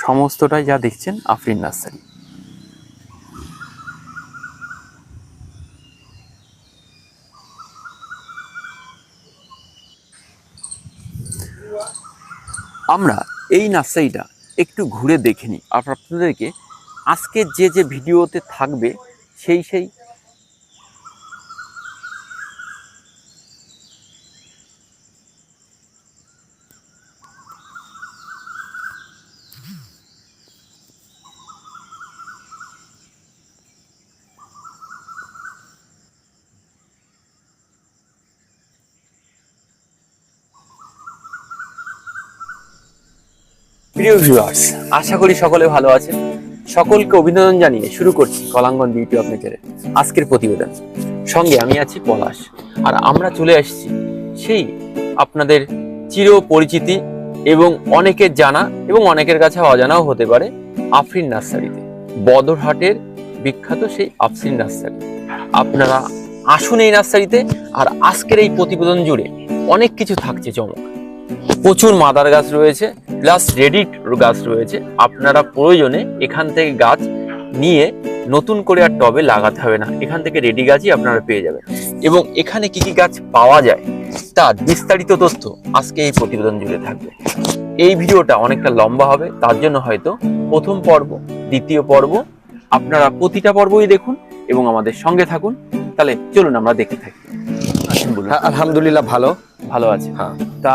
সমস্তটাই যা দেখছেন আফরিন নার্সারি। আমরা এই নার্সারিটা একটু ঘুরে দেখে নিই আর আপনাদেরকে আজকে যে ভিডিওতে থাকবে সেই প্রিয় ভিউয়ার্স, আশা করি সকলে ভালো আছেন। সকলকে অভিনন্দন জানিয়ে শুরু করছি কলাঙ্গন বিউটি অফ নেচারের আজকের প্রতিবেদন। সঙ্গে আমি আছি পলাশ, আর আমরা চলে আসছি সেই আপনাদের চির পরিচিতি এবং অনেকের জানা এবং অনেকের কাছে অজানাও হতে পারে আফরিন নার্সারিতে, বদরহাটের বিখ্যাত সেই আফরিন নার্সারি। আপনারা আসুন এই নার্সারিতে, আর আজকের এই প্রতিবেদন জুড়ে অনেক কিছু থাকছে চমক। প্রচুর মাদার গাছ রয়েছে, প্লাস রেডি গাছ রয়েছে। আপনারা প্রয়োজনে এখান থেকে গাছ নিয়ে নতুন করে আর টবে লাগাতে হবে না, এখান থেকে রেডি গাছই আপনারা পেয়ে যাবেন। এবং এখানে কি কি গাছ পাওয়া যায় তার বিস্তারিত তথ্য আজকে এই প্রতিবেদন জুড়ে থাকবে। এই ভিডিওটা অনেকটা লম্বা হবে, তার জন্য হয়তো প্রথম পর্ব, দ্বিতীয় পর্ব আপনারা প্রতিটা পর্বই দেখুন এবং আমাদের সঙ্গে থাকুন। তাহলে চলুন আমরা দেখতে থাকি। আলহামদুলিল্লাহ ভালো আছে। হ্যাঁ, তা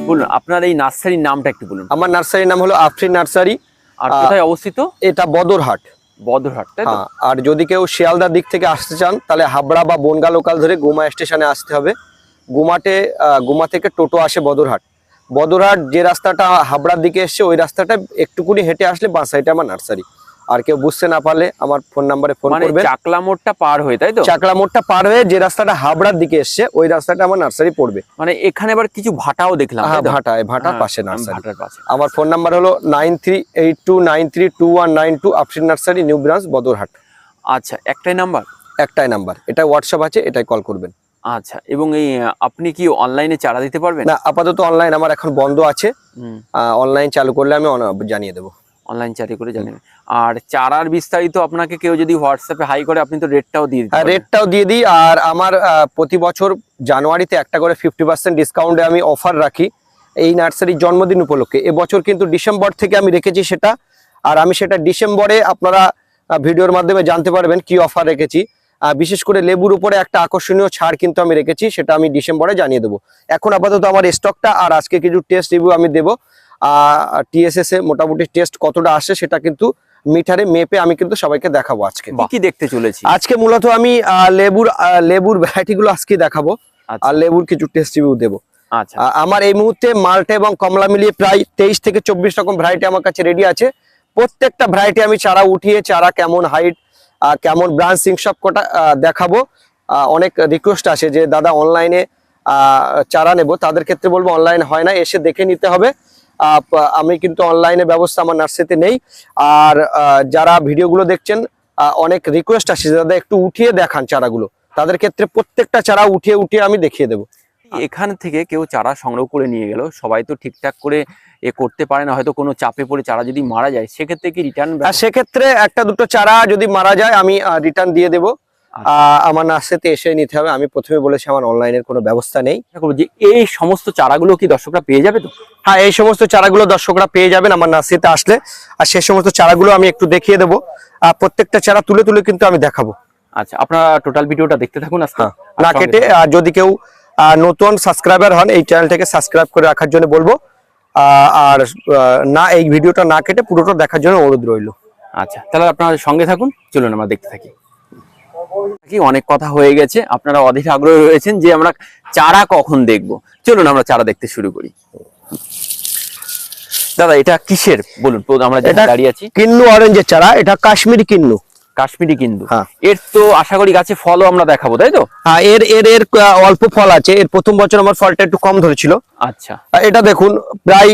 বলুন আপনার এই নার্সারির নামটা একটু বলুন। আমার নার্সারির নাম হলো আফরিন নার্সারি। আর কোথায় অবস্থিত? এটা বদরহাট, তাই তো? আর যদি কেউ শিয়ালদার দিক থেকে আসতে চান তাহলে হাবড়া বা বনগা লোকাল ধরে গুমা স্টেশনে আসতে হবে। গুমা থেকে টোটো আসে বদরহাট যে রাস্তাটা হাবড়ার দিকে এসছে ওই রাস্তাটা একটুকুনি হেঁটে আসলে বাঁ সাইডে আমার নার্সারি। আর কেউ বুঝতে না পারলে আমার ফোন নাম্বারে ফোন করবেন। চাকলা মোড়টা পার হয়ে, তাই তো? চাকলা মোড়টা পার হয়ে যে রাস্তাটা হাবড়ার দিকে এসছে ওই রাস্তাটা আমার নার্সারি পড়বে। মানে এখানে আবার কিছু ভাটাও দেখলাম। হ্যাঁ, ভাটার পাশে নার্সারি। আমার ফোন নাম্বার হলো 9382932192, Afrin nursery, new branch, Badarhat. আচ্ছা, একটাই নাম্বার? এটা হোয়াটসঅ্যাপ আছে, এটাই কল করবেন। আচ্ছা, এবং এই আপনি কি অনলাইনে চারা দিতে পারবেন? না, আপাতত অনলাইন আমার এখন বন্ধ আছে। অনলাইন চালু করলে আমি জানিয়ে দেবো। অনলাইন চালু করে জানেন। আর চারার বিস্তারিত আপনাকে কেউ যদি হোয়াটসঅ্যাপে হাই করে আপনি তো রেটটাও দিয়ে দিন। রেটটাও দিয়ে দিই। আর আমার প্রতি বছর জানুয়ারিতে একটা করে 50% ডিসকাউন্টে আমি অফার রাখি এই নার্সারির জন্মদিন উপলক্ষে। এবছর কিন্তু ডিসেম্বর থেকে আমি রেখেছি সেটা, আর আমি সেটা ডিসেম্বরে আপনারা ভিডিওর মাধ্যমে জানতে পারবেন কি অফার রেখেছি। বিশেষ করে লেবুর উপরে একটা আকর্ষণীয় ছাড় কিন্তু আমি রেখেছি, সেটা আমি ডিসেম্বরে জানিয়ে দেবো। এখন আপাতত আমার স্টকটা, আর আজকে কিছু টেস্ট রিভিউ আমি দেবো। টিএসএস এ মোটামুটি টেস্ট কতটা আসে সেটা কিন্তু মিটারে মেপে আমি কিন্তু সবাইকে দেখাবো। আজকে কি দেখতে চলেছি? আজকে মূলত আমি লেবুর ভ্যারাইটি গুলো আজকে দেখাবো, আর লেবুর কিছু টেস্ট রিভিউ দেবো। আচ্ছা, আমার এই মুহূর্তে মাল্টা এবং কমলা মিলিয়ে প্রায় 23 থেকে 24 রকম ভ্যারাইটি আমার কাছে রেডি আছে। প্রত্যেকটা ভ্যারাইটি আমি চারা উঠিয়ে, চারা কেমন হাইট, কেমন ব্রাঞ্চিং সব কটা দেখাবো। অনেক রিকোয়েস্ট আসে যে দাদা অনলাইনে চারা নেব, তাদের ক্ষেত্রে বলবো অনলাইন হয় না, এসে দেখে নিতে হবে। আমি কিন্তু অনলাইনে ব্যবস্থা আমার নার্সারিতে নেই। আর যারা ভিডিওগুলো দেখছেন অনেক রিকোয়েস্ট আসে দাদা একটু উঠিয়ে দেখান চারাগুলো, তাদের ক্ষেত্রে প্রত্যেকটা চারা উঠিয়ে আমি দেখিয়ে দেবো। এখান থেকে কেউ চারা সংগ্রহ করে নিয়ে গেল, সবাই তো ঠিকঠাক করে করতে পারে না, হয়তো কোনো চাপে পড়ে চারা যদি মারা যায় সেক্ষেত্রে কি রিটার্ন? সেক্ষেত্রে একটা দুটো চারা যদি মারা যায় আমি রিটার্ন দিয়ে দেবো। আমার নার্সারিতে এসে নিতে হবে। আমি প্রথমে বলেছি আমার অনলাইনের কোনো ব্যবস্থা নেই। এই সমস্ত চারাগুলো কি দর্শকরা পেয়ে যাবে তো? হ্যাঁ, এই সমস্ত চারাগুলো দর্শকরা পেয়ে যাবেন আমার নার্সারিতে আসলে। আর সেই সমস্ত চারাগুলো আমি একটু দেখিয়ে দেবো। প্রত্যেকটা চারা তুলে তুলে কিন্তু আমি দেখাবো। আচ্ছা, আপনারা টোটাল ভিডিওটা দেখতে থাকুন না কেটে। আর যদি কেউ নতুন সাবস্ক্রাইবার হন এই চ্যানেলটাকে সাবস্ক্রাইব করে রাখার জন্য বলবো। আর না, এই ভিডিওটা না কেটে পুরোটা দেখার জন্য অনুরোধ রইল। আচ্ছা, তাহলে আপনারা সঙ্গে থাকুন, চলুন আমরা দেখতে থাকি। অনেক কথা হয়ে গেছে, আপনারা অধীর আগ্রহ রয়েছেন যে আমরা চারা কখন দেখবো। চলুন আমরা চারা দেখতে শুরু করি। দাদা এটা কিসের বলুন? আমরা যেটা দাঁড়িয়ে আছি কিন্নু অরেঞ্জের চারা, এটা কাশ্মীরি কিন্নু। হ্যাঁ, এর তো আশা করি গাছে ফলও আমরা দেখাবো, তাই তো? হ্যাঁ, এর অল্প ফল আছে। এর প্রথম বছর আমার ফলটা একটু কম ধরেছিল। আচ্ছা, এটা দেখুন প্রায়,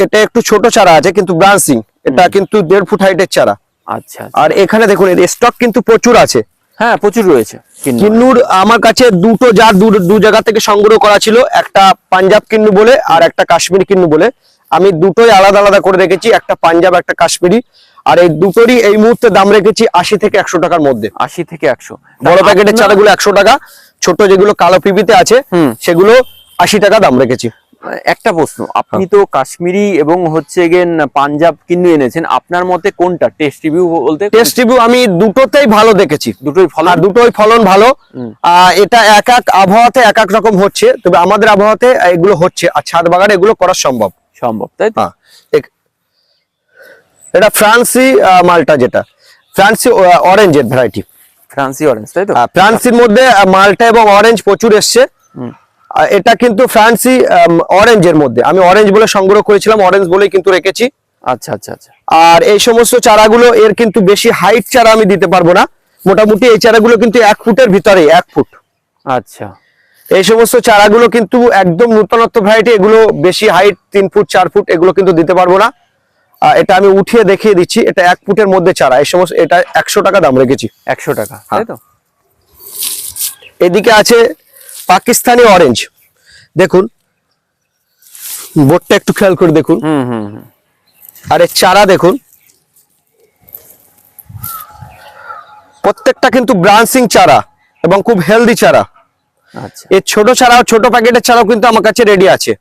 এটা একটু ছোট চারা আছে কিন্তু ব্রাঞ্চিং, এটা কিন্তু 1.5 ফুট হাইটের চারা। আচ্ছা, আর এখানে দেখুন এর স্টক কিন্তু প্রচুর আছে। হ্যাঁ, প্রচুর রয়েছে। কিন্নুর আমার কাছে দুটো জার দু জায়গা থেকে সংগ্রহ করা ছিল, একটা পাঞ্জাব কিন্নু বলে আর একটা কাশ্মীরি কিন্নু বলে। আমি দুটোই আলাদা আলাদা করে রেখেছি, একটা পাঞ্জাব একটা কাশ্মীরি। আর এই দুটোরই এই মুহূর্তে দাম রেখেছি 80 থেকে 100 টাকার মধ্যে। 80 থেকে 100। বড় প্যাকেটের চারাগুলো 100 টাকা, ছোট যেগুলো কালো পিপিতে আছে সেগুলো 80 টাকা দাম রেখেছি। একটা প্রশ্ন, আপনি তো কাশ্মীরি এবং হচ্ছে গেন পাঞ্জাব কিনে এনেছেন, আপনার মতে কোনটা টেস্ট রিভিউ বলতে? টেস্ট রিভিউ আমি দুটোতেই ভালো দেখেছি, দুটোই ফলন, দুটোই ফলন ভালো। এটা এক এক আবহাওয়াতে এক এক রকম হচ্ছে, তবে আমাদের আবহাওয়াতে এগুলো হচ্ছে, আর ছাদ বাগানে এগুলো করা সম্ভব, তাই তো? এটা ফ্রান্সি মালটা, যেটা ফ্রান্সি অরেঞ্জের ভ্যারাইটি। ফ্রান্সি অরেঞ্জ, তাই তো? ফ্রান্সির মধ্যে মালটা এবং অরেঞ্জ প্রচুর এসছে। এটা কিন্তু ফ্রান্সি অরেঞ্জের মধ্যে, আমি অরেঞ্জ বলে সংগ্রহ করেছিলাম, অরেঞ্জ বলেই কিন্তু রেখেছি। আচ্ছা আচ্ছা আচ্ছা। আর এই সমস্ত চারাগুলো এর কিন্তু বেশি হাইট চারা আমি দিতে পারবো না, মোটামুটি এই চারাগুলো কিন্তু 1 ফুটের ভিতরে, 1 ফুট। আচ্ছা, এই সমস্ত চারাগুলো কিন্তু একদম নূতনত্ব ভ্যারাইটি, এগুলো বেশি হাইট 3 ফুট 4 ফুট এগুলো কিন্তু দিতে পারবো না। এটা আমি উঠিয়ে দেখিয়ে দিচ্ছি, এটা 1 ফুটের মধ্যে চারা, এই সমস্ত এটা 100 টাকা দাম রেখেছি। 100 টাকা, তাই তো? এদিকে আছে পাকিস্তানি অরেঞ্জ, দেখুন বোর্ডটা একটু খেয়াল করে দেখুন। আর এর চারা দেখুন, প্রত্যেকটা কিন্তু ব্রাঞ্চিং চারা এবং খুব হেলদি চারা। আচ্ছা, এই ছোট চারাও, ছোট প্যাকেটের চারাও কিন্তু আমার কাছে রেডি আছে।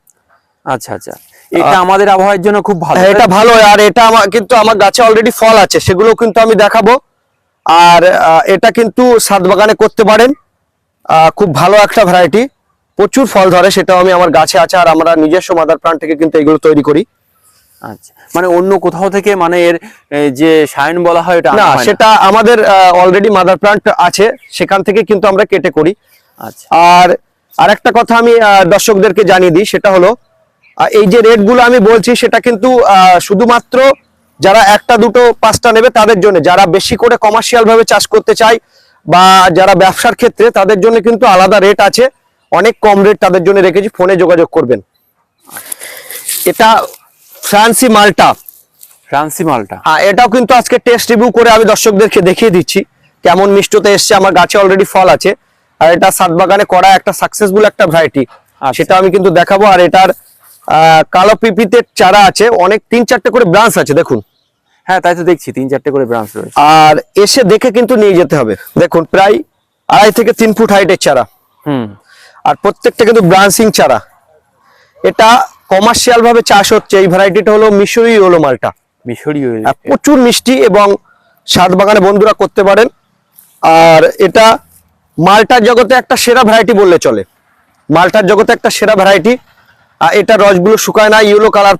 আচ্ছা আচ্ছা, এটা আমাদের আবহাওয়ার জন্য খুব ভালো। এটা ভালো, আর এটা কিন্তু আমার গাছে অলরেডি ফল আছে, সেগুলো কিন্তু আমি দেখাবো। আর এটা কিন্তু ছাদ বাগানে করতে পারেন, খুব ভালো একটা ভ্যারাইটি, প্রচুর ফল ধরে, সেটাও আমি আমার গাছে আছে। আর আমরা নিজস্ব মাদার প্লান্ট থেকে কিন্তু এগুলো তৈরি করি। আচ্ছা, মানে অন্য কোথাও থেকে মানে এর যে সায়ন বলা হয় এটা না, সেটা আমাদের অলরেডি মাদার প্লান্ট আছে, সেখান থেকে কিন্তু আমরা কেটে করি। আচ্ছা, আর আরেকটা কথা আমি দর্শকদেরকে জানিয়ে দিই, সেটা হলো এই যে রেটগুলো আমি বলছি, সেটা কিন্তু শুধুমাত্র যারা একটা দুটো পাঁচটা নেবে তাদের জন্য, যারা বেশি করে কমার্শিয়াল ভাবে চাষ করতে চায় বা যারা ব্যবসার ক্ষেত্রে, তাদের জন্য কিন্তু আলাদা রেট আছে, অনেক কম রেট তাদের জন্য রেখেছি, ফোনে যোগাযোগ করবেন। এটা ফ্রান্সি মালটা, ফ্রান্সি মালটা। এটাও কিন্তু আজকে টেস্ট রিভিউ করে আমি দর্শকদেরকে দেখিয়ে দিচ্ছি কেমন মিষ্টতে এসছে, আমার গাছে অলরেডি ফল আছে। আর এটা ছাদ বাগানে করা একটা সাকসেসফুল একটা ভ্যারাইটি, সেটা আমি কিন্তু দেখাবো। আর এটার কালো পিপিতে চারা আছে অনেক, 3-4টে করে ব্রাঞ্চ আছে, দেখুন। হ্যাঁ, তাই তো দেখছি 3-4টে করে ব্রাঞ্চ রয়েছে। আর এসে দেখে কিন্তু নিয়ে যেতে হবে, দেখুন প্রায় 2.5 থেকে 3 ফুট হাইটের চারা। আর প্রত্যেকটা কিন্তু ব্রাঞ্চিং চারা। এটা কমার্শিয়াল ভাবে চাষ হচ্ছে, এই ভ্যারাইটিটা হলো মিশরি ইয়েলো মালটা। মিশরি প্রচুর মিষ্টি এবং ছাদ বাগানে বন্ধুরা করতে পারেন। আর এটা মালটার জগতে একটা সেরা ভ্যারাইটি বললে চলে, মালটার জগতে একটা সেরা ভ্যারাইটি। এটা রসগুলো শুকায় না, ইয়েলো কালার,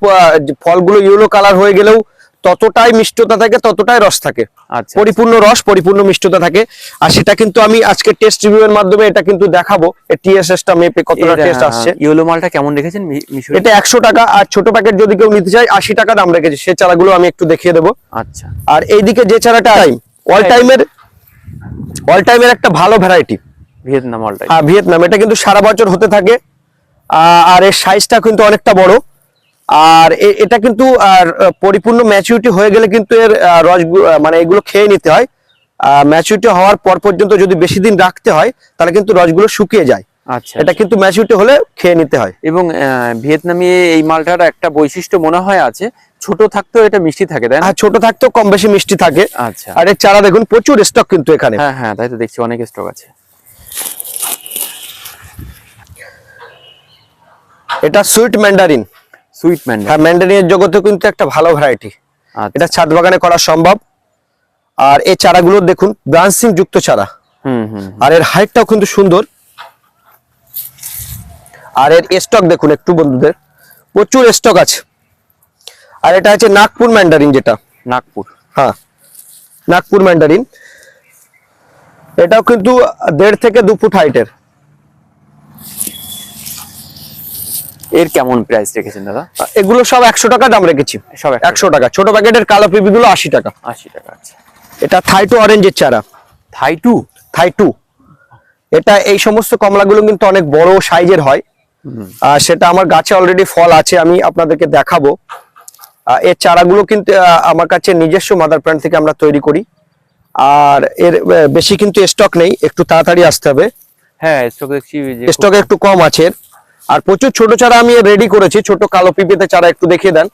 ফলগুলো ইয়েলো কালার হয়ে গেলেও ততটাই মিষ্টতা থাকে, ততটাই রস থাকে, পরিপূর্ণ রস, পরিপূর্ণ মিষ্টতা থাকে। আর সেটা কিন্তু আমি আজকে টেস্ট রিভিউ এর মাধ্যমে এটা কিন্তু দেখাবো, টিএসএসটা মেপে কতটা টেস্ট আসছে। ইয়েলো মালটা কেমন রেখেছেন? এটা 100 টাকা, আর ছোট প্যাকেট যদি কেউ নিতে চায় 80 টাকা দাম রেখেছি। সেই চারাগুলো আমি একটু দেখিয়ে দেবো। আচ্ছা, আর এইদিকে যে চারাটা অল টাইমের একটা ভালো variety, Vietnam all time. Vietnam, এটা কিন্তু সারা বছর হতে থাকে। আর এর সাইজটা কিন্তু অনেকটা বড়। আর এটা কিন্তু পরিপূর্ণ ম্যাচুরিটি হয়ে গেলে কিন্তু এর রস মানে এগুলো খেয়ে নিতে হয়। ম্যাচুরিটি হওয়ার পর পর্যন্ত যদি বেশি দিন রাখতে হয় তাহলে কিন্তু রসগুলো শুকিয়ে যায়। আচ্ছা, এটা কিন্তু ম্যাচুরিটি হলে খেয়ে নিতে হয়। এবং ভিয়েতনামি এই মালটার একটা বৈশিষ্ট্য মনে হয় আছে, ছোট থাকতেও এটা মিষ্টি থাকে, তাই না? ছোট থাকতেও কম বেশি মিষ্টি থাকে। আচ্ছা, আর এর চারা দেখুন প্রচুর স্টক কিন্তু এখানে। হ্যাঁ হ্যাঁ, তাই তো দেখছি অনেক স্টক আছে। এটা সুইট ম্যান্ডারিন। সুইট ম্যান্ডারিন, হ্যাঁ, ম্যান্ডারিনের জগতে কিন্তু একটা ভালো ভ্যারাইটি। এটা ছাদ বাগানে করা সম্ভব। আর এই চারাগুলো দেখুন ব্রাঞ্চিং যুক্ত চারা। আর এর হাইটটাও কিন্তু সুন্দর। আর এর স্টক দেখুন একটু বন্ধুদের, প্রচুর স্টক আছে। আর এটা আছে নাগপুর ম্যান্ডারিন, যেটা নাগপুর, হ্যাঁ নাগপুর ম্যান্ডারিন। এটাও কিন্তু 1.5 থেকে 2 ফুট হাইটের। এর কেমন প্রাইস রেখেছেন দাদা? এগুলো সব 100 টাকা দাম রেখেছি, সব 100 টাকা। ছোট প্যাকেটের কালো পিপি গুলো 80 টাকা। 80 টাকা। আচ্ছা, এটা থাইটু অরেঞ্জের চারা। থাইটু এটা এই সমস্ত কমলাগুলো কিন্তু অনেক বড় সাইজের হয়। সেটা আমার গাছে অলরেডি ফল আছে, আমি আপনাদেরকে দেখাবো। এর চারাগুলো কিন্তু আমার কাছে নিজস্ব মাদার প্ল্যান্ট থেকে আমরা তৈরি করি। আর এর বেশি কিন্তু স্টক নেই, একটু তাড়াতাড়ি আসতে হবে। হ্যাঁ, স্টক দেখছি স্টকে একটু কম আছে। আর প্রচুর ছোট চারা আমি রেডি করেছি, ছোট কালো পিপিতে চারা একটু দেখিয়ে দেন।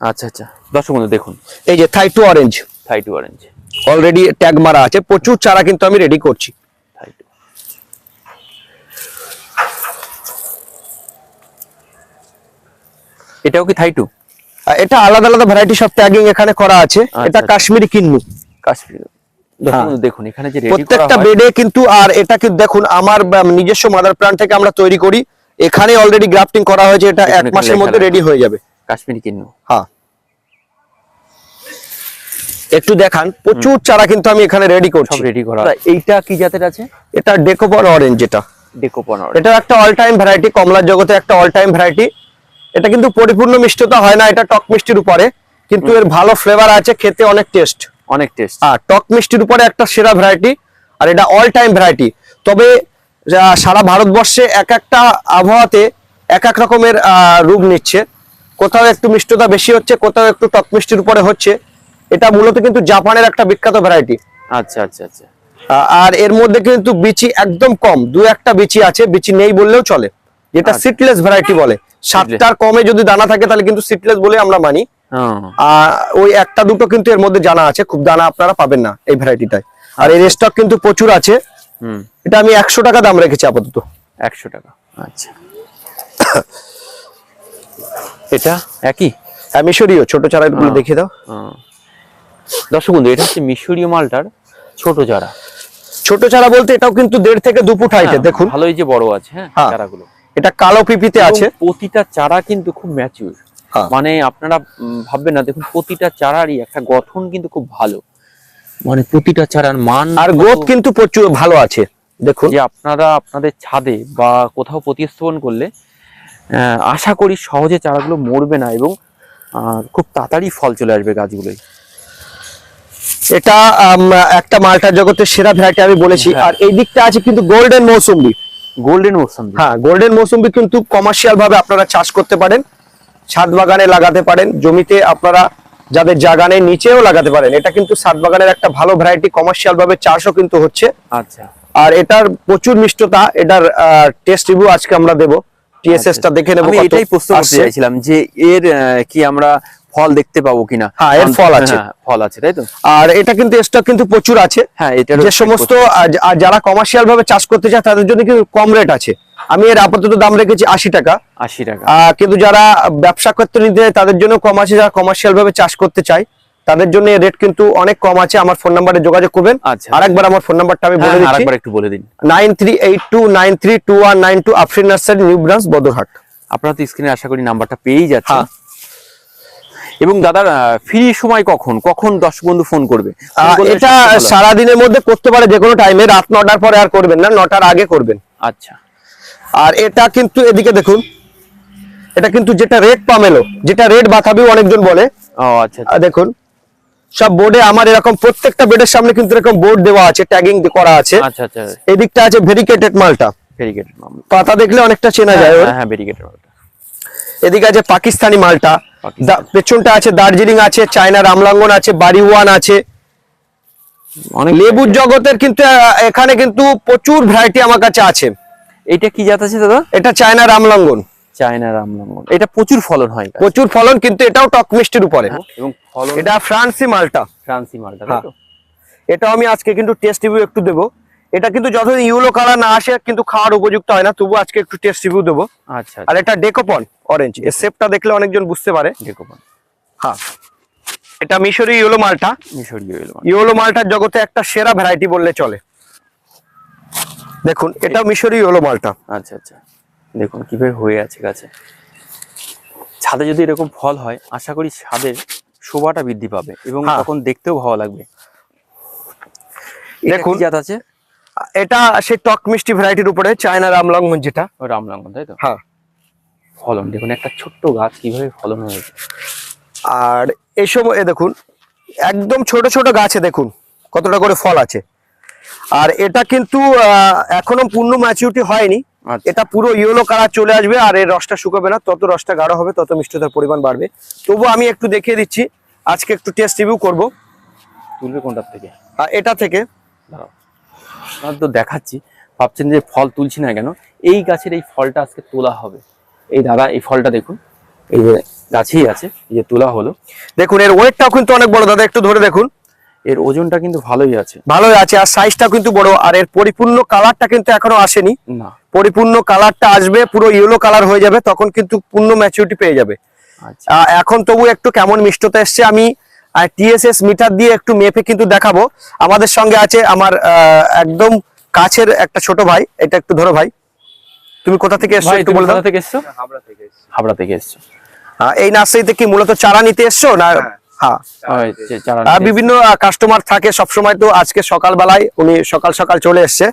আচ্ছা আচ্ছা, দর্শক বন্ধু দেখুন, এই যে থাই-টু অরেঞ্জ, থাই-টু অরেঞ্জ, অলরেডি ট্যাগ মারা আছে, প্রচুর চারা কিন্তু আমি রেডি করছি। থাই-টু। এটাও কি থাই-টু? এটা আলাদা আলাদা ভ্যারাইটি সব ট্যাগিং এখানে করা আছে। এটা আচ্ছা। কাশ্মীরি কিন্নু, কাশ্মীর। দর্শক বন্ধু দেখুন, এখানে যে রেডি করা প্রত্যেকটা হয়, বেডে কিন্তু। আর এটা কিন্তু দেখুন আমার নিজস্ব মাদার প্লান্ট থেকে আমরা তৈরি করি, এখানে অলরেডি গ্রাফটিং করা হয়েছে, এটা এক এখানে মাসের লেখা মধ্যে আছে। রেডি হয়ে যাবে। কাশ্মীরি কিন্নু। হ্যাঁ, একটু দেখান, প্রচুর চারা কিন্তু আমি এখানে রেডি সব করছি। রেডি করা। এইটা কি জাতের আছে? এটা ডেকোপন অরেঞ্জ, যেটা ডেকোপন। এটা একটা অল টাইম ভ্যারাইটি, কমলার জগতে একটা অল টাইম ভ্যারাইটি। এটা কিন্তু পরিপূর্ণ মিষ্টতা হয় না, এটা টক মিষ্টির উপরে, কিন্তু এর ভালো ফ্লেভার আছে, খেতে অনেক টেস্ট। অনেক টেস্ট। হ্যাঁ, টক মিষ্টির উপরে একটা সেরা ভ্যারাইটি, আর এটা অল টাইম ভ্যারাইটি। তবে সারা ভারতবর্ষে এক একটা আবহাওয়াতে এক এক রকমের রূপ নিচ্ছে, কোথাও একটু মিষ্টতা বেশি হচ্ছে, কোথাও একটু টক মিষ্টির উপরে হচ্ছে। এটা মূলত কিন্তু জাপানের একটা বিখ্যাত ভ্যারাইটি। আচ্ছা আচ্ছা আচ্ছা। আর এর মধ্যে কিন্তু বিচি একদম কম, দু একটা বিচি আছে, বিচি নেই বললেও চলে, যেটা আচ্ছা। সিডলেস ভ্যারাইটি বলে। 7টার কমে যদি দানা থাকে তাহলে কিন্তু সিডলেস বলে আমরা মানি। হ্যাঁ। ওই একটা দুটো কিন্তু এর মধ্যে জানা আছে, খুব দানা আপনারা পাবেন না এই ভ্যারাইটিটায়। আর এর স্টক কিন্তু প্রচুর আছে। হুম। এটা আমি 100 টাকা দাম রেখেছি আপাতত। 100 টাকা। আচ্ছা। এটা একই? হ্যাঁ, মিশরীয় ছোট চারাগুলো দেখিয়ে দাও। দর্শক বন্ধু, এটা হচ্ছে মিশরীয় মালটার ছোট চারা। ছোট চারা বলতে এটাও কিন্তু 1.5 থেকে 2 ফুট হাইটে, দেখুন ভালোই যে বড় আছে। হ্যাঁ, হ্যাঁ। চারাগুলো এটা কালো পিপিতে এবং আছে। প্রতিটা চারা কিন্তু খুব ম্যাচিউর। হ্যাঁ। মানে আপনারা ভাববেন না, দেখুন প্রতিটা চারারই একটা গঠন কিন্তু খুব ভালো, মানে প্রতিটা চারার মান আর গ্রোথ কিন্তু প্রচুর ভালো আছে, দেখুন। যে আপনারা আপনাদের ছাদে বা কোথাও প্রতিস্থাপন করলে আশা করি সহজে চারাগুলো মরবে না এবং খুব তাড়াতাড়ি ফল চলে আসবে গাছগুলোই। এটা একটা মালটার জগতের সেরা ভ্যারাইটি আমি বলেছি। হ্যাঁ। আর এই দিকটা আছে কিন্তু গোল্ডেন মৌসুম্বি। গোল্ডেন মৌসুমী। হ্যাঁ, গোল্ডেন মৌসুম্বি কিন্তু কমার্শিয়াল ভাবে আপনারা চাষ করতে পারেন, ছাদ বাগানে লাগাতে পারেন, জমিতে আপনারা যাদের জায়গা নেই নিচেও লাগাতে পারেন। এটা কিন্তু ছাদ বাগানের একটা ভালো ভ্যারাইটি, কমার্শিয়াল ভাবে চাষও কিন্তু হচ্ছে। আচ্ছা। আর এটার প্রচুর মিষ্টতা। এটার টেস্ট রিভিউ আজকে আমরা দেব, টিএসএস টা দেখে নেব। আমি এটাই প্রশ্ন করতে চাইছিলাম যে এর কি আমরা ফল দেখতে পাবো কিনা। হ্যাঁ, এর ফল আছে। হ্যাঁ, ফল আছে, তাই তো? আর এটা কিন্তু স্টক কিন্তু প্রচুর আছে। হ্যাঁ, এটা যে সমস্ত যারা কমার্শিয়াল ভাবে চাষ করতে চায় তাদের জন্য কিন্তু কম রেট আছে। আমি এর আপাতত দাম রেখেছি 80 টাকা। 80 টাকা। কিন্তু যারা ব্যবসা করতে নিতে চায় তাদের জন্য কম আছে, যারা কমার্শিয়াল ভাবে চাষ করতে চায় তাদের জন্য রেট কিন্তু অনেক কম আছে। আমার ফোন নাম্বারে যোগাযোগ করবেন। আচ্ছা। আরেকবার আমার ফোন নাম্বারটা আমি বলে দিচ্ছি, আরেকবার একটু বলে দিন। 9382932192, Afrin nursery, new branch, Badarhat. আপনারা তো স্ক্রিনে আশা করি নাম্বারটা পেয়েই যাচ্ছেন। হ্যাঁ। এবং দাদার ফ্রি সময় কখন কখন দর্শক বন্ধু ফোন করবে? এটা সারাদিনের মধ্যে করতে পারে, যে কোনো টাইমে। রাত 9টার পরে আর করবেন না, 9টার আগে করবেন। আচ্ছা। আর এটা কিন্তু এদিকে দেখুন, এটা কিন্তু যেটা রেড পামেলো, যেটা রেড বাতাবি অনেকজন বলে। ও আচ্ছা। দেখুন সব বোর্ডে আমার এরকম প্রত্যেকটা বেডের সামনে কিন্তু এরকম বোর্ড দেওয়া আছে, ট্যাগিং করা আছে। আচ্ছা আচ্ছা। এদিকটা আছে ভেরিকেটেড মালটা, ভেরিকেটেড মালটা। পাতা দেখলে অনেকটা চেনা যায় ওর। হ্যাঁ, ভেরিকেটেড মালটা। এদিকে আছে পাকিস্তানি মালটা, পেছনটা আছে দার্জিলিং আছে, চায়না রামলাঙ্গন আছে, বাড়ি ওয়ান আছে। অনেক লেবুর জগতের কিন্তু এখানে কিন্তু প্রচুর ভ্যারাইটি আমার কাছে আছে। এটা কি জাত আছে দাদা? এটা চায়না রামলাঙ্গন। চায়না রামলাঙ্গন। এটা প্রচুর ফলন হয়। প্রচুর ফলন, কিন্তু এটাও টক মিষ্টির উপরে। এবং ফলন। এটা ফ্রান্সি মালটা, ফ্রান্সি মালটা, তাই তো? এটাও আমি আজকে কিন্তু টেস্ট রিভিউ একটু দেবো। এটা কিন্তু যতদিন ইউলো কালার না আসে কিন্তু খাওয়ার উপযুক্ত হয় না, তবু আজকে একটু টেস্ট রিভিউ দেবো। আচ্ছা। আর এটা ডেকোপন অরেঞ্জ, এর শেপটা দেখলে অনেকজন বুঝতে পারে। ডেকোপন। হ্যাঁ, এটা মিশরি ইয়েলো মালটা। মিশরীয় ইয়েলো মালটার জগতে একটা সেরা ভ্যারাইটি বললে চলে। দেখুন এটা মিশরি ইয়েলো মালটা। আচ্ছা আচ্ছা। দেখুন কিভাবে হয়ে আছে গাছে। ছাদে যদি এরকম ফল হয় আশা করি ছাদের শোভাটা বৃদ্ধি পাবে এবং তখন দেখতেও ভালো লাগবে। দেখুন জাত আছে? এটা সেই টক মিষ্টি ভ্যারাইটির উপরে, চায়না রামলাঙ্গন যেটা। ও রামলাঙ্গন, তাই তো? হ্যাঁ। ফলন দেখুন, একটা ছোট্ট গাছ কিভাবে ফলন হয়েছে। আর এই সময় দেখুন একদম ছোট ছোট গাছে দেখুন কতটা করে ফল আছে। আর এটা কিন্তু এখনো পূর্ণ ম্যাচুরিটি হয়নি। এটা পুরো ইয়েলো কালার চলে আসবে, আর এর রসটা শুকাবে না, তত রসটা গাঢ় হবে, তত মিষ্টতার পরিমাণ বাড়বে। তবু আমি একটু দেখিয়ে দিচ্ছি, আজকে একটু টেস্ট রিভিউ করবো। তুলবে কোনটার থেকে? এটা থেকে তো দেখাচ্ছি। ভাবছেন যে ফল তুলছি না কেন, এই গাছের এই ফলটা আজকে তোলা হবে। এই দাদা এই ফলটা দেখুন, এই যে গাছেই আছে, এই যে তোলা হলো। দেখুন এর ওয়েটটাও কিন্তু অনেক বড় দাদা, একটু ধরে দেখুন। এর ওজনটা কিন্তু ভালোই আছে। ভালোই আছে, আর সাইজটাও কিন্তু বড়, আর এর পরিপূর্ণ কালারটা কিন্তু এখনো আসেনি। না, পরিপূর্ণ কালারটা আসবে, পুরো ইয়েলো কালার হয়ে যাবে, তখন কিন্তু পূর্ণ ম্যাচুরিটি পেয়ে যাবে। আচ্ছা এখন তবু একটু কেমন মিষ্টতা এসছে, আমি টিএসএস মিটার দিয়ে একটু মেপে কিন্তু দেখাবো। আমাদের সঙ্গে আছে আমার একদম কাছের একটা ছোট ভাই, এটা একটু ধরো ভাই। তুমি কোথা থেকে এসছো ভাই, একটু তুমি বলে দাও। কোথা থেকে এসছো? হাবড়া থেকে এসছো। এই নার্সারিতে কি মূলত চারা নিতে এসছো না? হ্যাঁ, বিভিন্ন কাস্টমার থাকে সব সময়, তো আজকে সকালবেলায় উনি সকাল সকাল চলে এসছে।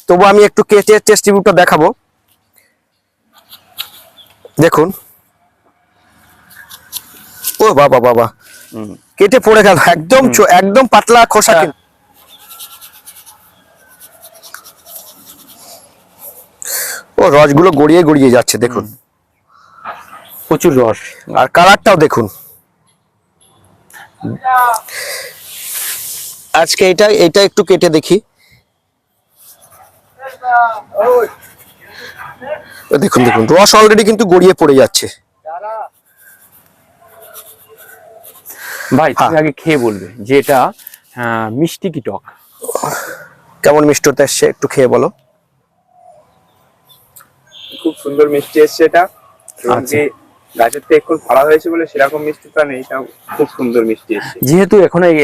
তবু আমি একটু কেটে টেস্ট রিভিউটা দেখাবো। দেখুন, ও বাবা বাবা, কেটে পড়ে গেল একদম, একদম পাতলা খোসা। ও রসগুলো গড়িয়ে গড়িয়ে যাচ্ছে দেখুন, প্রচুর রস। আর কালারটাও দেখুন। আজকে এটা একটু কেটে দেখি। দেখুন দেখুন, রস অলরেডি কিন্তু গড়িয়ে পড়ে যাচ্ছে। ভাই তুমি আগে খেয়ে বলবে যে এটা মিষ্টি কি টক? কেমন মিষ্টতা এসছে একটু খেয়ে বলো। খুব সুন্দর মিষ্টি এসছে এটা, এবং যে গাছের থেকে এখন ফলা হয়েছে বলে সেরকম মিষ্টিটা নেই, এটা খুব সুন্দর মিষ্টি এসছে। যেহেতু এখন এই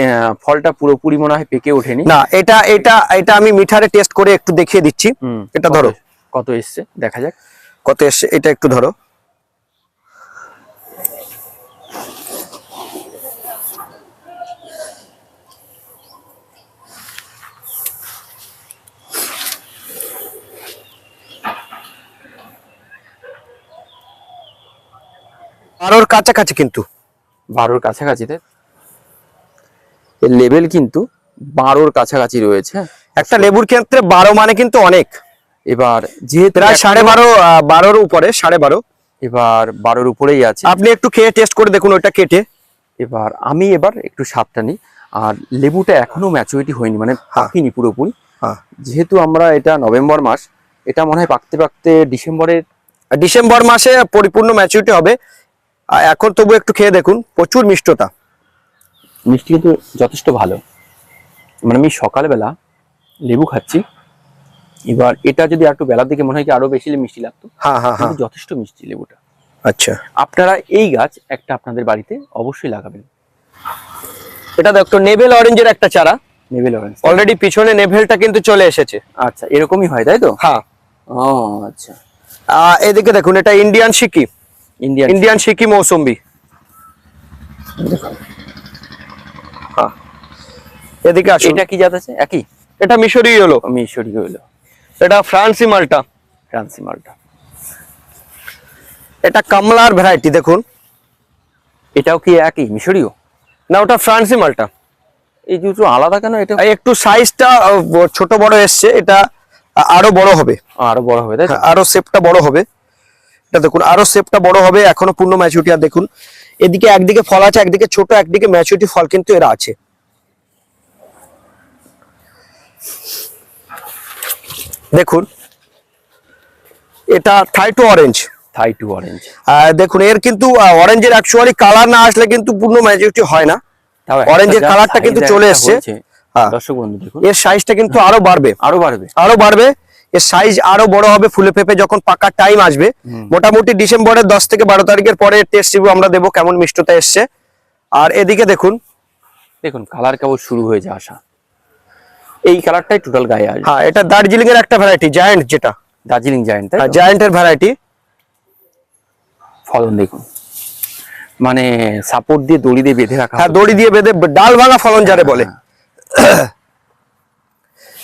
ফলটা পুরোপুরি মনে হয় পেকে ওঠেনি। না, এটা এটা এটা আমি মিঠারে টেস্ট করে একটু দেখিয়ে দিচ্ছি। এটা ধরো কত এসছে দেখা যাক। কত এসছে এটা একটু ধরো। আরোর কাছাকাছি কিন্তু, 12-র কাছাকাছিতে লেভেল কিন্তু 12-র কাছাকাছি রয়েছে। একটা লেবুর ক্ষেত্রে 12 মানে কিন্তু অনেক। এবার যেহেতু প্রায় 12.5, 12-র উপরে, 12.5। এবার 12-র উপরেই আছে। আপনি একটু খেয়ে টেস্ট করে দেখুন ওইটা কেটে। এবার আমি একটু স্বাদটা নিই। আর লেবুটা এখনো ম্যাচুরিটি হয়নি, মানে পাকেনি পুরোপুরি। যেহেতু আমরা এটা নভেম্বর মাস, এটা মনে হয় পাকতে পাকতে ডিসেম্বর মাসে পরিপূর্ণ ম্যাচুরিটি হবে। এখন তবু একটু খেয়ে দেখুন, প্রচুর মিষ্টতা। মিষ্টি কিন্তু যথেষ্ট ভালো। মানে আমি সকালবেলা লেবু খাচ্ছি, এবার এটা যদি একটু বেলার দিকে মনে হয় কি আরো বেশি মিষ্টি লাগতো। হ্যাঁ হ্যাঁ হ্যাঁ, কিন্তু যথেষ্ট মিষ্টি লেবুটা। আচ্ছা, আপনারা এই গাছ একটা আপনাদের বাড়িতে অবশ্যই লাগাবেন। এটা দেখো নেভেল অরেঞ্জের একটা চারা। নেভেল অরেঞ্জ অলরেডি পিছনে নেভেলটা কিন্তু চলে এসেছে। আচ্ছা, এরকমই হয় তাই তো? হ্যাঁ। ও আচ্ছা, এদিকে দেখুন, এটা ইন্ডিয়ান সিকি, ইন্ডিয়ান সিকি মৌসুম্বি। হ্যাঁ, এদিকে আসুন। এটা কি জাত আছে? একই? এটা মিশরি হলো, মিশরি হলো। এটা ফ্রান্সি মালটা, ফ্রান্সি মালটা। এটা কমলার ভ্যারাইটি দেখুন। এটাও কি একই মিশরীয়? না, ওটা ফ্রান্সি মালটা। এই দুটো আলাদা কেন? এটা একটু সাইজটা ছোট বড় এসছে, এটা আরো বড় হবে। আরো বড় হবে তাই তো? আরো শেপটা বড় হবে। এটা দেখুন, আরো শেপটা বড় হবে, এখনো পূর্ণ ম্যাচুরিটি। আর দেখুন এদিকে একদিকে ফল আছে, একদিকে ছোট, একদিকে ম্যাচুরিটি ফল কিন্তু এরা আছে। দেখুন, এটা থাইটু অরেঞ্জ। থাইটু অরেঞ্জ। দেখুন এর কিন্তু অরেঞ্জের অ্যাকচুয়ালি কালার না আসলে কিন্তু পূর্ণ ম্যাচুরিটি হয় না। অরেঞ্জের কালারটা কিন্তু চলে এসছে। দর্শক বন্ধু দেখুন, এর সাইজটা কিন্তু আরো বাড়বে, আরো বাড়বে, আরো বাড়বে। এর সাইজ আরো বড় হবে, ফুলে ফেপে যখন পাকার টাইম আসবে। মোটামুটি ডিসেম্বরের 10 থেকে 12 তারিখের পরে টেস্ট রিভিউ আমরা দেবো কেমন মিষ্টতা এসছে। আর এদিকে দেখুন, দেখুন কালার কেবল শুরু হয়েছে আসা। এই কালারটাই টোটাল গায়ে আসবে। হ্যাঁ, এটা দার্জিলিং এর একটা ভ্যারাইটি, জায়ান্ট, যেটা দার্জিলিং জায়ান্ট। জায়ান্টের ভ্যারাইটি। ফলন দেখুন, মানে সাপোর্ট দিয়ে দড়ি দিয়ে বেঁধে রাখা। হ্যাঁ, দড়ি দিয়ে বেঁধে, ডাল ভাঙা ফলন যারে বলে।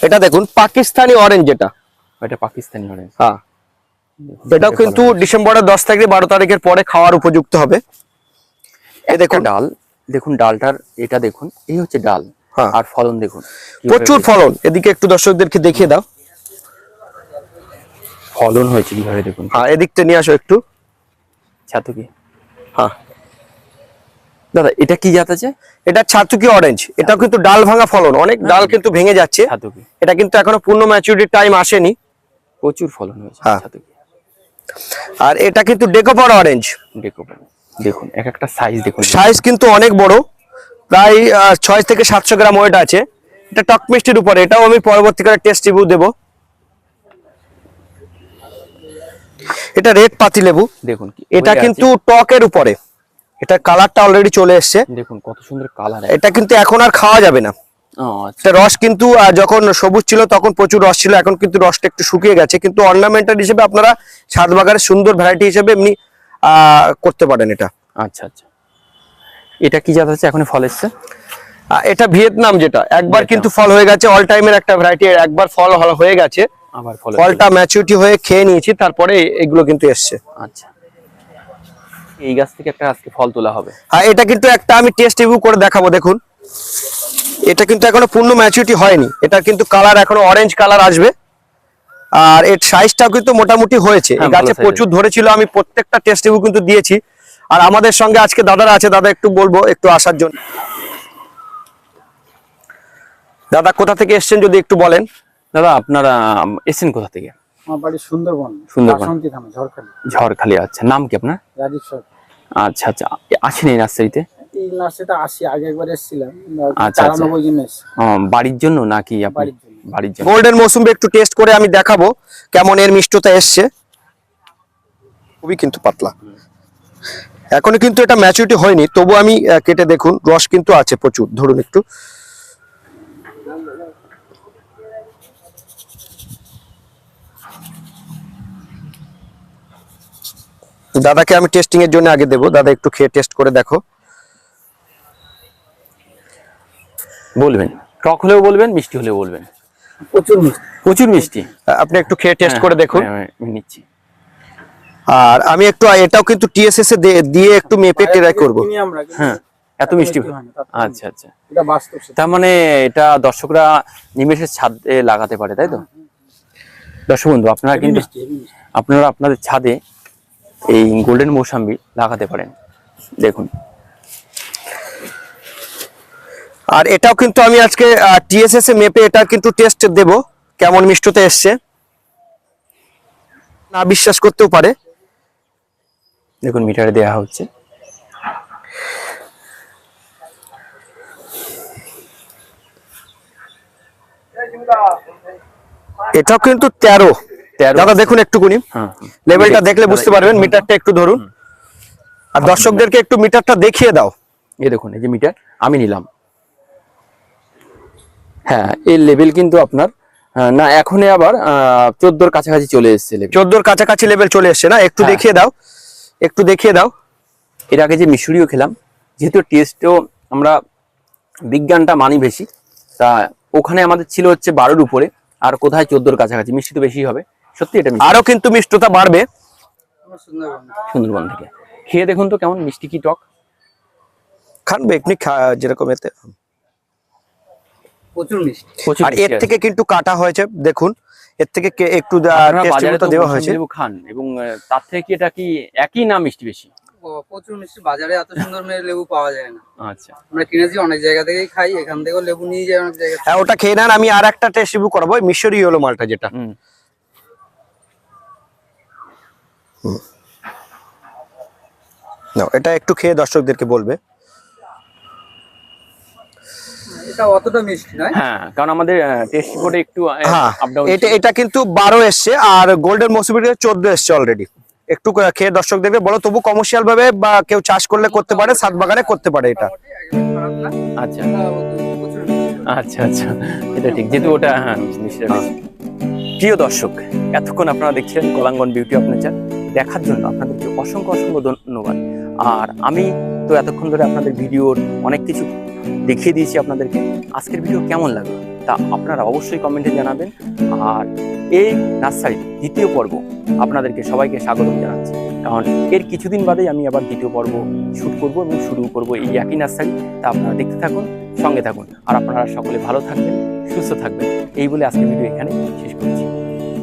এটা দেখুন পাকিস্তানি অরেঞ্জ, যেটা এটা পাকিস্তানি অরেঞ্জ। হ্যাঁ, এটাও কিন্তু ডিসেম্বরের 10 থেকে 12 তারিখের পরে খাওয়ার উপযুক্ত হবে। এই দেখুন ডাল, দেখুন ডালটার, এটা দেখুন, এই হচ্ছে ডাল। হ্যাঁ, আর ফলন দেখুন প্রচুর ফলন। এদিকে একটু দর্শকদেরকে দেখিয়ে দাও, ফলন হয়েছে কিভাবে দেখুন। হ্যাঁ, এদিকটা নিয়ে আসো একটু। ছাতুকি। হ্যাঁ দাদা, এটা কি জাত আছে? এটা ছাতুকি অরেঞ্জ। এটাও কিন্তু ডাল ভাঙা ফলন, অনেক ডাল কিন্তু ভেঙে যাচ্ছে। ছাতুকি। এটা কিন্তু এখনো পূর্ণ ম্যাচুরিটি টাইম আসেনি। প্রচুর ফলন হয়েছে হ্যাঁ। ছাদে। আর এটা কিন্তু ডেকোপার অরেঞ্জ, দেখুন এক একটা সাইজ দেখুন। সাইজ কিন্তু অনেক বড়, প্রায় 6 থেকে 700 গ্রাম ওয়েট আছে। এটা টক মিষ্টির উপরে, এটাও আমি পরবর্তীকালে টেস্ট রিভিউ দেবো। এটা রেড পাতি লেবু, দেখুন কি এটা হয়ে আছে। কিন্তু টকের উপরে, এটা কালারটা অলরেডি চলে এসছে। দেখুন কত সুন্দর কালার। এটা কিন্তু এখন আর খাওয়া যাবে না। আচ্ছা এটা রস কিন্তু যখন সবুজ ছিল তখন প্রচুর রস ছিল, এখন কিন্তু রসটা একটু শুকিয়ে গেছে। কিন্তু অর্নামেন্টাল হিসেবে আপনারা ছাদ বাগানের সুন্দর ভ্যারাইটি হিসেবে এমনি করতে পারেন এটা। আচ্ছা আচ্ছা, এটা কি জাত আছে, এখন ফল এসছে? এটা ভিয়েতনাম, যেটা একবার ভিয়েতনাম। কিন্তু ফল হয়ে গেছে, অল টাইমের একটা ভ্যারাইটি, একবার ফল হয়ে গেছে, আবার ফল। ফলটা ম্যাচুরিটি হয়ে খেয়ে নিয়েছি, তারপরে এগুলো কিন্তু এসছে। আচ্ছা, এই গাছ থেকে একটা আজকে ফল তোলা হবে। হ্যাঁ, এটা কিন্তু একটা আমি টেস্ট রিভিউ করে দেখাবো। দেখুন, এটা কিন্তু এখনো পূর্ণ ম্যাচুরিটি হয়নি, এটা কিন্তু কালার এখনো অরেঞ্জ কালার আসবে। আর এর সাইজটাও কিন্তু মোটামুটি হয়েছে, হ্যাঁ, এই গাছে ভালো size প্রচুর ধরেছিল, আমি প্রত্যেকটা টেস্ট রিভিউ কিন্তু দিয়েছি। আর আমাদের সঙ্গে আজকে দাদারা আছে, দাদা একটু বলবো একটু আসার জন্য। দাদা কোথা থেকে এসেছেন যদি একটু বলেন। দাদা আপনারা এসেছেন কোথা থেকে? আমার বাড়ি সুন্দরবন, সুন্দরবন। বাসন্তী থানা, ঝড়খালি। ঝড়খালি। আচ্ছা, নাম কি আপনার? রাজীব সরকার। আচ্ছা আচ্ছা, আসেন এই নার্সারিতে? এই নার্সারিটা আসি, আগে একবার এসেছিলাম, আচ্ছা, আচ্ছা। 94 জন এসেছি। বাড়ির জন্য নাকি আপনি? বাড়ির জন্য। বাড়ির জন্য। গোল্ডেন মৌসুমে একটু টেস্ট করে আমি দেখাবো কেমন এর মিষ্টতা এসছে। খুবই কিন্তু পাতলা, এখনো কিন্তু এটা ম্যাচুরিটি হয়নি, তবু আমি কেটে দেখুন, রস কিন্তু আছে প্রচুর। ধরুন একটু, দাদাকে আমি টেস্টিং এর জন্য আগে দেবো, দাদা একটু খেয়ে টেস্ট করে দেখো। বলবেন, টক হলেও বলবেন, মিষ্টি হলেও বলবেন। প্রচুর মিষ্টি। প্রচুর মিষ্টি। আপনি একটু খেয়ে টেস্ট করে দেখুন। হ্যাঁ, আমি নিচ্ছি। আর আমি একটু এটাও কিন্তু টিএসএস এ দিয়ে একটু মেপে ট্রাই করব। কিনি আমরা, কিন্তু হ্যাঁ, এত মিষ্টি। হয় না, তার থেকে আচ্ছা আচ্ছা, এটা বাস্তব সত্যি। তার মানে এটা দর্শকরা নিমেষের ছাদে লাগাতে পারে, তাই তো? দর্শক বন্ধু, আপনারা হেভি কিন্তু মিষ্টি, হেভি মিষ্টি। আপনারা আপনাদের ছাদে এই গোল্ডেন মৌসাম্বি লাগাতে পারেন। দেখুন, আর এটাও কিন্তু আমি আজকে টিএসএস এ মেপে এটা কিন্তু টেস্ট দেব কেমন মিষ্টতা এসছে। না বিশ্বাস করতেও পারে। দেখুন মিটারে দেয়া হচ্ছে। এটাও কিন্তু 13। দাদা দেখুন একটুকুনি, হ্যাঁ, লেভেলটা দেখলে বুঝতে পারবেন। মিটারটা একটু ধরুন, আর দর্শকদেরকে একটু মিটারটা দেখিয়ে দাও। এই দেখুন, এই যে মিটার আমি নিলাম। হ্যাঁ, এই লেভেল কিন্তু আপনার না, এখনই আবার 14-র কাছাকাছি চলে এসেছে লেভেল। 14-র কাছাকাছি লেভেল চলে এসছে না? একটু হ্যাঁ। দেখিয়ে দাও, একটু দেখিয়ে দাও। এর আগে যে মিশরীয় খেলাম, যেহেতু টেস্টও আমরা বিজ্ঞানটা মানি বেশি, তা ওখানে আমাদের ছিল হচ্ছে 12-র উপরে, আর কোথায় 14-র কাছাকাছি। মিষ্টি তো বেশি হবে, সত্যি এটা মিষ্টি। আরো কিন্তু মিষ্টতা বাড়বে। আমার সুন্দরবন। সুন্দরবন থেকে খেয়ে দেখুন তো কেমন মিষ্টি কি টক। খান এমনি যেরকম এতে। প্রচুর মিষ্টি। প্রচুর আর এর মিষ্টি আছে। থেকে কিন্তু কাটা হয়েছে, দেখুন এর থেকে একটু আপনারা টেস্ট বাজারে তো দেওয়া মৌসুমী হয়েছে। লেবু খান, এবং তার থেকে কি এটা কি একই না মিষ্টি বেশি? প্রচুর মিষ্টি, বাজারে এত সুন্দর লেবু পাওয়া যায় না। আচ্ছা, আমরা কিনেছি অনেক জায়গা থেকেই খাই, এখান থেকেও লেবু নিয়ে যাই অনেক জায়গা থেকে। হ্যাঁ, ওটা খেয়ে নেন। আমি আর একটা টেস্ট রিভিউ করাবো, মিশরি হলো মালটা যেটা। নাও, এটা একটু খেয়ে দর্শকদেরকে বলবে। এটা অতটা মিষ্টি নয়। হ্যাঁ, কারণ আমাদের টেস্ট রিপোর্টে একটু হ্যাঁ, আপ ডাউন। এটা কিন্তু 12 এসছে, আর গোল্ডেন মৌসুমীর 14 এসছে অলরেডি। একটু খেয়ে দর্শকদেরকে বলো, তবু কমার্শিয়াল ভাবে বা কেউ চাষ করলে করতে পারে, ছাদ বাগানে করতে পারে এটা। একদম খারাপ না। আচ্ছা প্রচুর মিষ্টি। আচ্ছা আচ্ছা, এটা ঠিক, যেহেতু ওটা হ্যাঁ মিষ্টিটা বেশি। প্রিয় দর্শক, এতক্ষণ আপনারা দেখছিলেন কলাঙ্গন বিউটি অফ নেচার। দেখার জন্য আপনাদেরকে অসংখ্য অসংখ্য ধন্যবাদ। আর আমি তো এতক্ষণ ধরে আপনাদের ভিডিওর অনেক কিছু দেখিয়ে দিয়েছি আপনাদেরকে। আজকের ভিডিও কেমন লাগলো তা আপনারা অবশ্যই কমেন্টে জানাবেন। আর এই নার্সারি দ্বিতীয় পর্ব আপনাদেরকে সবাইকে স্বাগতম জানাচ্ছি, কারণ এর কিছুদিন বাদেই আমি আবার দ্বিতীয় পর্ব শুট করব এবং শুরু করব এই একই নার্সারি। তা আপনারা দেখতে থাকুন, সঙ্গে থাকুন, আর আপনারা সকলে ভালো থাকবেন, সুস্থ থাকবেন। এই বলে আজকের ভিডিও এখানে শেষ করছি।